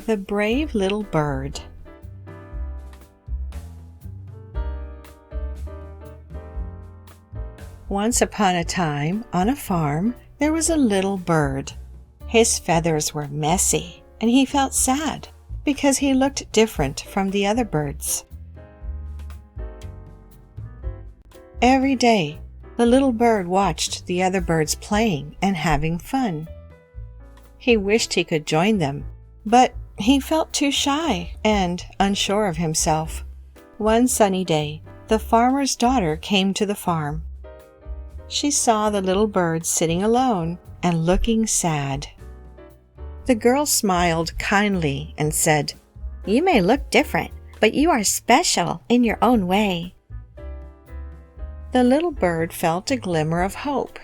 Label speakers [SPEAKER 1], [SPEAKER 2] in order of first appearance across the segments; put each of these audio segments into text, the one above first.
[SPEAKER 1] The brave little bird. Once upon a time, on a farm, there was a little bird. His feathers were messy, and he felt sad because he looked different from the other birds. Every day, the little bird watched the other birds playing and having fun. He wished he could join them, but he felt too shy and unsure of himself. One sunny day, the farmer's daughter came to the farm. She saw the little bird sitting alone and looking sad. The girl smiled kindly and said,
[SPEAKER 2] "You may look different, but you are special in your own way."
[SPEAKER 1] The little bird felt a glimmer of hope.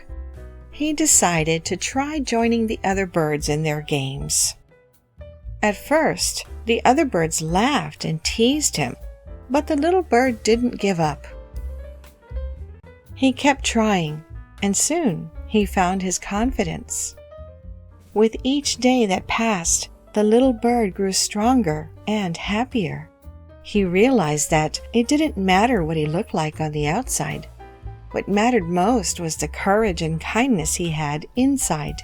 [SPEAKER 1] He decided to try joining the other birds in their games. At first, the other birds laughed and teased him, but the little bird didn't give up. He kept trying, and soon he found his confidence. With each day that passed, the little bird grew stronger and happier. He realized that it didn't matter what he looked like on the outside. What mattered most was the courage and kindness he had inside.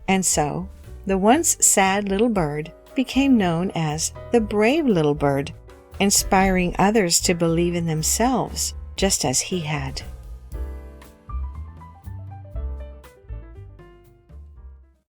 [SPEAKER 1] And so, the once sad little bird became known as the brave little bird, inspiring others to believe in themselves just as he had.